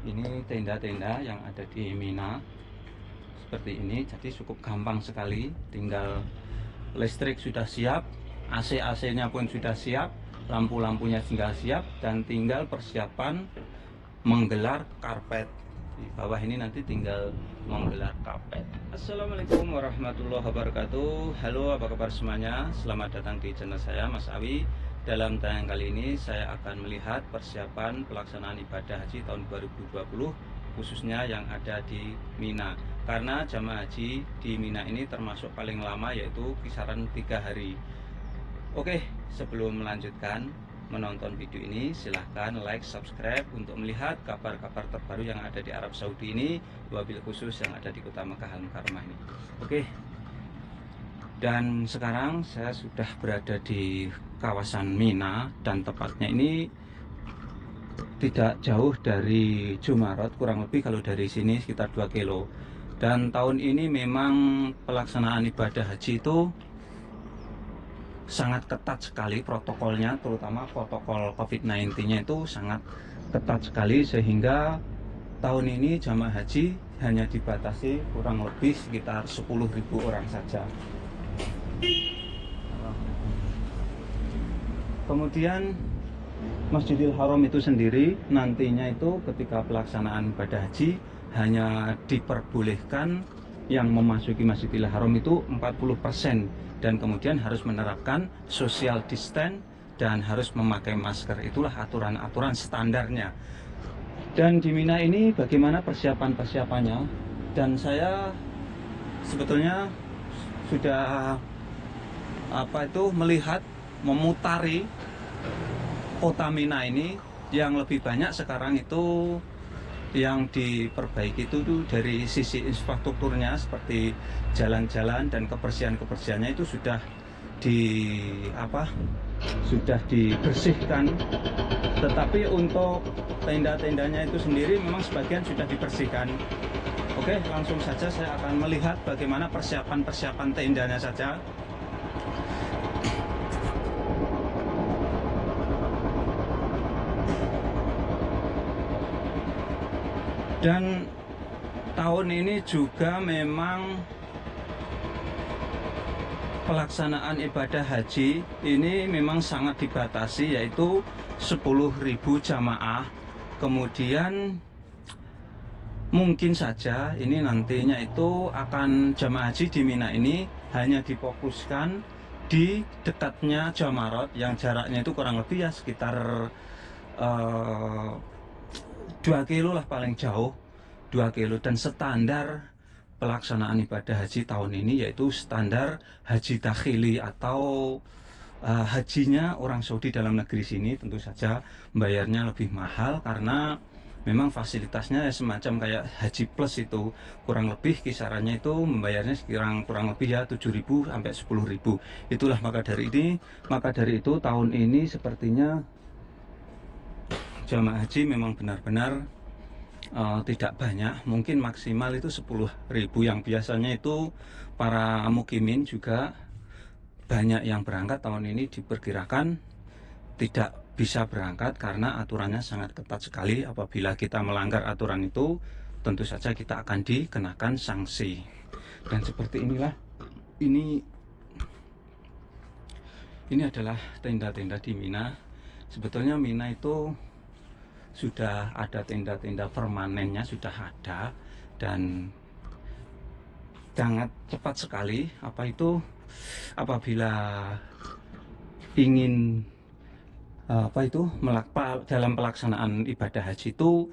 Ini tenda-tenda yang ada di Mina seperti ini, jadi cukup gampang sekali. Tinggal listrik sudah siap, AC-nya pun sudah siap, lampu-lampunya sudah siap, dan tinggal persiapan menggelar karpet. Di bawah ini nanti tinggal menggelar karpet. Assalamualaikum warahmatullahi wabarakatuh. Halo, apa kabar semuanya? Selamat datang di channel saya, Mas Awi. Dalam tayangan kali ini saya akan melihat persiapan pelaksanaan ibadah haji tahun 2020, khususnya yang ada di Mina. Karena jamaah haji di Mina ini termasuk paling lama, yaitu kisaran 3 hari. Oke, sebelum melanjutkan menonton video ini, silahkan like, subscribe untuk melihat kabar-kabar terbaru yang ada di Arab Saudi ini, wabil khusus yang ada di kota Makkah Al-Mukarramah ini. Oke, dan sekarang saya sudah berada di kawasan Mina, dan tepatnya ini tidak jauh dari Jumarat, kurang lebih kalau dari sini sekitar 2 kilo. Dan tahun ini memang pelaksanaan ibadah haji itu sangat ketat sekali protokolnya, terutama protokol COVID-19-nya itu sangat ketat sekali, sehingga tahun ini jamaah haji hanya dibatasi kurang lebih sekitar 10.000 orang saja. Kemudian Masjidil Haram itu sendiri nantinya itu ketika pelaksanaan ibadah haji hanya diperbolehkan yang memasuki Masjidil Haram itu 40%, dan kemudian harus menerapkan social distance dan harus memakai masker. Itulah aturan-aturan standarnya. Dan di Mina ini bagaimana persiapan-persiapannya? Dan saya sebetulnya sudah melihat, memutari kota Mina ini. Yang lebih banyak sekarang itu yang diperbaiki itu dari sisi infrastrukturnya, seperti jalan-jalan dan kebersihannya itu sudah dibersihkan. Tetapi untuk tenda-tendanya itu sendiri memang sebagian sudah dibersihkan. Oke, langsung saja saya akan melihat bagaimana persiapan tendanya saja. Dan tahun ini juga memang pelaksanaan ibadah haji ini memang sangat dibatasi, yaitu 10.000 jamaah. Kemudian mungkin saja ini nantinya itu akan jamaah haji di Mina ini hanya difokuskan di dekatnya Jamarat, yang jaraknya itu kurang lebih ya sekitar 2 kilo lah paling jauh, 2 kilo. Dan standar pelaksanaan ibadah haji tahun ini yaitu standar haji dakhili, atau hajinya orang Saudi dalam negeri sini. Tentu saja bayarnya lebih mahal karena memang fasilitasnya semacam kayak haji plus, itu kurang lebih kisarannya itu membayarnya kurang lebih ya 7.000 sampai 10.000. Itulah maka dari itu tahun ini sepertinya jamaah haji memang benar-benar tidak banyak, mungkin maksimal itu 10.000. Yang biasanya itu para mukimin juga banyak yang berangkat, tahun ini diperkirakan tidak bisa berangkat karena aturannya sangat ketat sekali. Apabila kita melanggar aturan itu, tentu saja kita akan dikenakan sanksi. Dan seperti inilah, ini adalah tenda-tenda di Mina. Sebetulnya Mina itu sudah ada tenda-tenda permanennya, sudah ada, dan sangat cepat sekali. Apabila ingin dalam pelaksanaan ibadah haji itu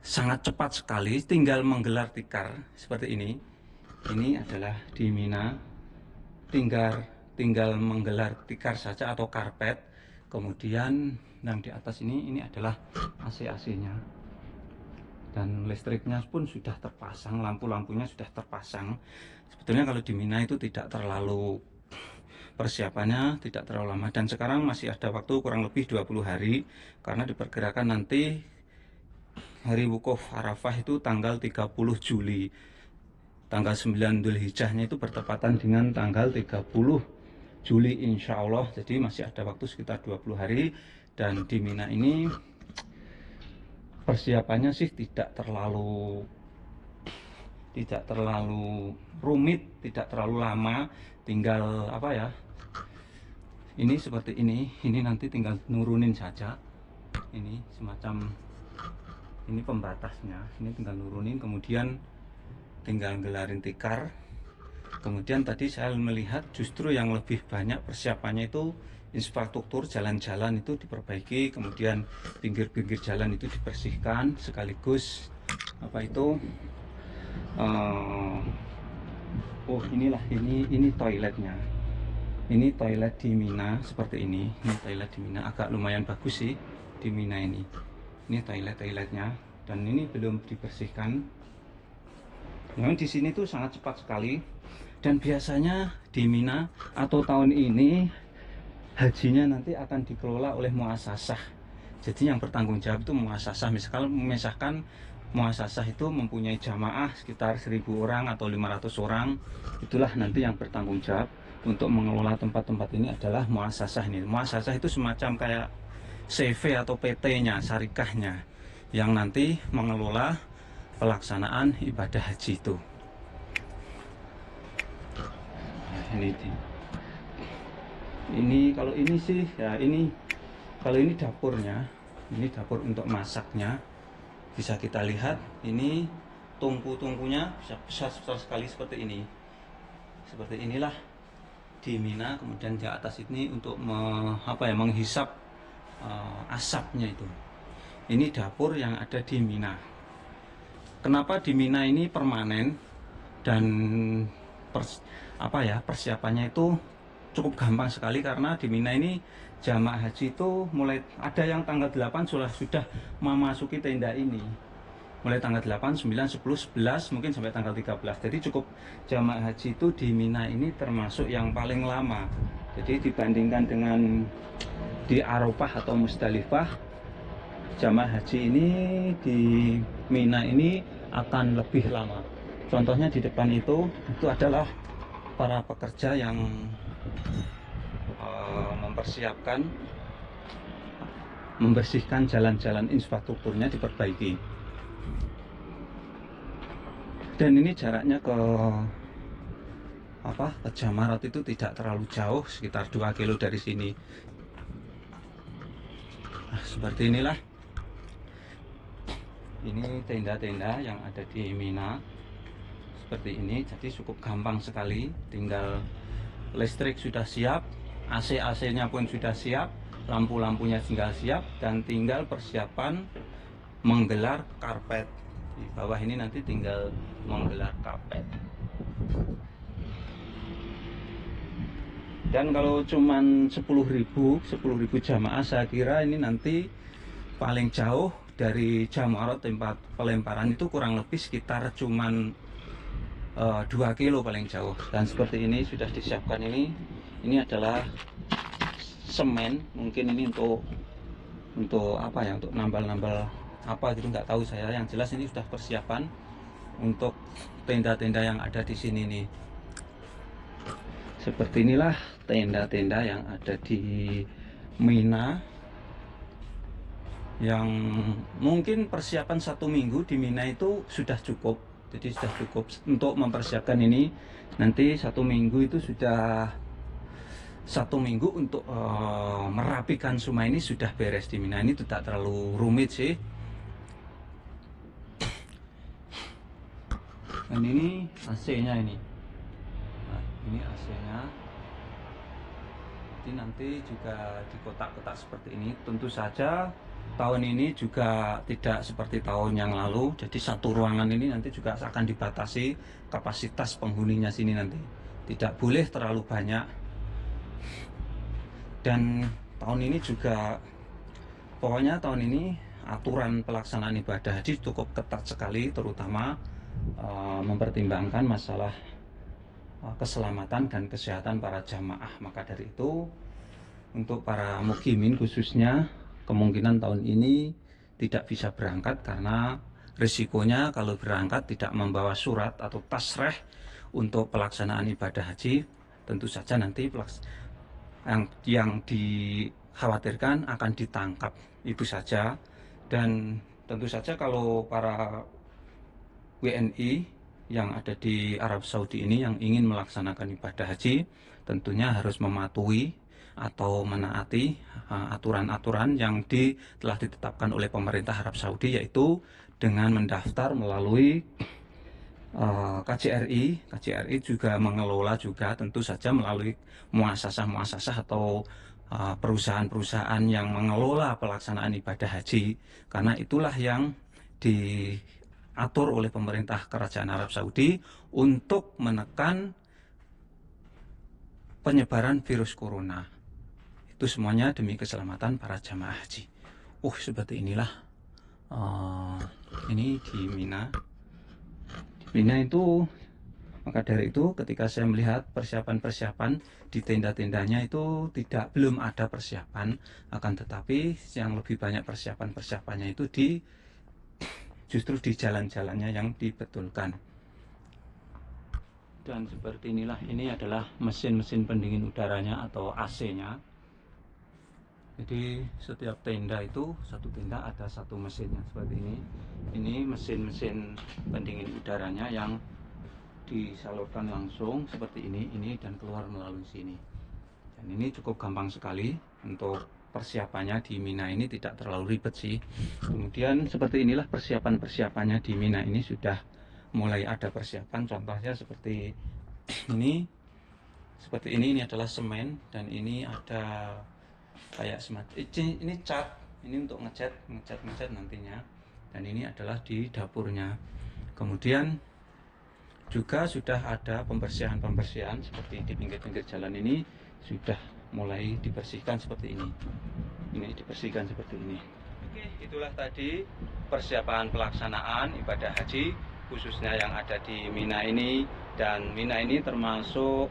sangat cepat sekali, tinggal menggelar tikar seperti ini. Ini adalah di Mina, tinggal menggelar tikar saja atau karpet. Kemudian yang di atas ini adalah AC-nya, dan listriknya pun sudah terpasang, lampu-lampunya sudah terpasang. Sebetulnya kalau di Mina itu tidak terlalu, persiapannya tidak terlalu lama, dan sekarang masih ada waktu kurang lebih 20 hari, karena diperkirakan nanti hari wukuf Arafah itu tanggal 30 Juli. Tanggal 9 Dzulhijjahnya itu bertepatan dengan tanggal 30 Juli insya Allah. Jadi masih ada waktu sekitar 20 hari. Dan di Mina ini persiapannya sih tidak terlalu rumit, tidak terlalu lama, tinggal apa ya, ini seperti ini nanti tinggal nurunin saja, ini semacam ini pembatasnya, ini tinggal nurunin, kemudian tinggal gelarin tikar. Kemudian tadi saya melihat justru yang lebih banyak persiapannya itu infrastruktur jalan-jalan itu diperbaiki, kemudian pinggir-pinggir jalan itu dibersihkan, sekaligus apa itu oh inilah, ini toiletnya. Ini toilet di Mina seperti ini. Ini toilet di Mina agak lumayan bagus sih di Mina ini. Ini toiletnya dan ini belum dibersihkan. Memang di sini tuh sangat cepat sekali. Dan biasanya di Mina atau tahun ini hajinya nanti akan dikelola oleh muasasah. Jadi yang bertanggung jawab itu muasasah. Misalkan muasasah itu mempunyai jamaah sekitar 1000 orang atau 500 orang, itulah nanti yang bertanggung jawab untuk mengelola tempat-tempat ini adalah muasasah ini. Muasasah itu semacam kayak CV atau PT-nya, syarikahnya, yang nanti mengelola pelaksanaan ibadah haji itu. Nah, ini kalau ini sih ya, kalau ini dapurnya, ini dapur untuk masaknya. Bisa kita lihat ini tungku-tungkunya besar sekali seperti ini. Seperti inilah di Mina. Kemudian di atas ini untuk menghisap asapnya itu. Ini dapur yang ada di Mina. Kenapa di Mina ini permanen dan persiapannya itu cukup gampang sekali, karena di Mina ini jamaah haji itu mulai ada yang tanggal 8 sudah memasuki tenda ini. Mulai tanggal 8, 9, 10, 11 mungkin sampai tanggal 13. Jadi cukup jamaah haji itu di Mina ini termasuk yang paling lama. Jadi dibandingkan dengan di Arafah atau Musdalifah, jamaah haji ini di Mina ini akan lebih lama. Contohnya di depan itu adalah para pekerja yang membersihkan jalan-jalan, infrastrukturnya diperbaiki. Dan ini jaraknya ke Jamarat itu tidak terlalu jauh, sekitar 2 kilo dari sini. Nah, seperti inilah ini tenda-tenda yang ada di Mina seperti ini. Jadi cukup gampang sekali, tinggal listrik sudah siap, AC-nya pun sudah siap, lampu-lampunya tinggal siap, dan tinggal persiapan menggelar karpet. Di bawah ini nanti tinggal menggelar karpet. Dan kalau cuman 10.000 jamaah, saya kira ini nanti paling jauh dari Jamarat tempat pelemparan itu kurang lebih sekitar cuman 2 kilo paling jauh. Dan seperti ini sudah disiapkan, ini adalah semen, mungkin ini untuk apa ya, untuk nambal-nambal apa gitu, nggak tahu saya. Yang jelas ini sudah persiapan untuk tenda-tenda yang ada di sini nih. Seperti inilah tenda-tenda yang ada di Mina, yang mungkin persiapan 1 minggu di Mina itu sudah cukup. Jadi sudah cukup untuk mempersiapkan ini. Nanti 1 minggu itu sudah 1 minggu untuk merapikan semua ini sudah beres di Mina. Ini tidak terlalu rumit sih. Dan ini AC-nya ini. Nah, ini AC-nya. Jadi nanti juga di kotak-kotak seperti ini. Tentu saja tahun ini juga tidak seperti tahun yang lalu. Jadi satu ruangan ini nanti juga akan dibatasi kapasitas penghuninya sini nanti. Tidak boleh terlalu banyak. Dan tahun ini juga, pokoknya tahun ini aturan pelaksanaan ibadah haji cukup ketat sekali, terutama mempertimbangkan masalah keselamatan dan kesehatan para jamaah. Maka dari itu, untuk para mukimin khususnya, kemungkinan tahun ini tidak bisa berangkat karena risikonya kalau berangkat tidak membawa surat atau tasreh untuk pelaksanaan ibadah haji, tentu saja nanti yang dikhawatirkan akan ditangkap, itu saja. Dan tentu saja kalau para WNI yang ada di Arab Saudi ini yang ingin melaksanakan ibadah haji tentunya harus mematuhi atau menaati aturan-aturan yang telah ditetapkan oleh pemerintah Arab Saudi, yaitu dengan mendaftar melalui KJRI. KJRI juga mengelola juga tentu saja melalui muasasah-muasasah atau perusahaan-perusahaan yang mengelola pelaksanaan ibadah haji, karena itulah yang diatur oleh pemerintah Kerajaan Arab Saudi untuk menekan penyebaran virus corona. Itu semuanya demi keselamatan para jamaah haji. Seperti inilah ini di Mina. Mina itu, maka dari itu ketika saya melihat persiapan-persiapan di tenda-tendanya itu belum ada persiapan, akan tetapi yang lebih banyak persiapan-persiapannya itu justru di jalan-jalannya yang dibetulkan. Dan seperti inilah, ini adalah mesin-mesin pendingin udaranya atau AC-nya. Jadi setiap tenda itu, satu tenda ada satu mesinnya seperti ini. Ini mesin-mesin pendingin udaranya yang disalurkan langsung seperti ini dan keluar melalui sini. Dan ini cukup gampang sekali untuk persiapannya di Mina ini, tidak terlalu ribet sih. Kemudian seperti inilah persiapan-persiapannya di Mina ini, sudah mulai ada persiapan. Contohnya seperti ini. Seperti ini adalah semen, dan ini ada kayak semacam ini cat, ini untuk ngecat nantinya. Dan ini adalah di dapurnya. Kemudian juga sudah ada pembersihan seperti di pinggir-pinggir jalan ini sudah mulai dibersihkan seperti ini. Ini dibersihkan seperti ini. Oke, itulah tadi persiapan pelaksanaan ibadah haji khususnya yang ada di Mina ini. Dan Mina ini termasuk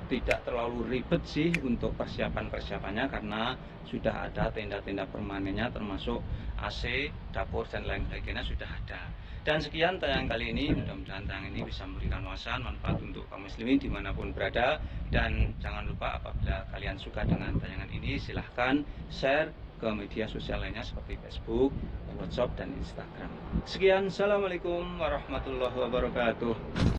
tidak terlalu ribet sih untuk persiapannya, karena sudah ada tenda-tenda permanennya termasuk AC, dapur dan lain sebagainya sudah ada. Dan sekian tayangan kali ini, mudah-mudahan tayangan ini bisa memberikan wawasan manfaat untuk kaum muslimin dimanapun berada. Dan jangan lupa apabila kalian suka dengan tayangan ini, silahkan share ke media sosial lainnya seperti Facebook, WhatsApp, dan Instagram. Sekian, assalamualaikum warahmatullahi wabarakatuh.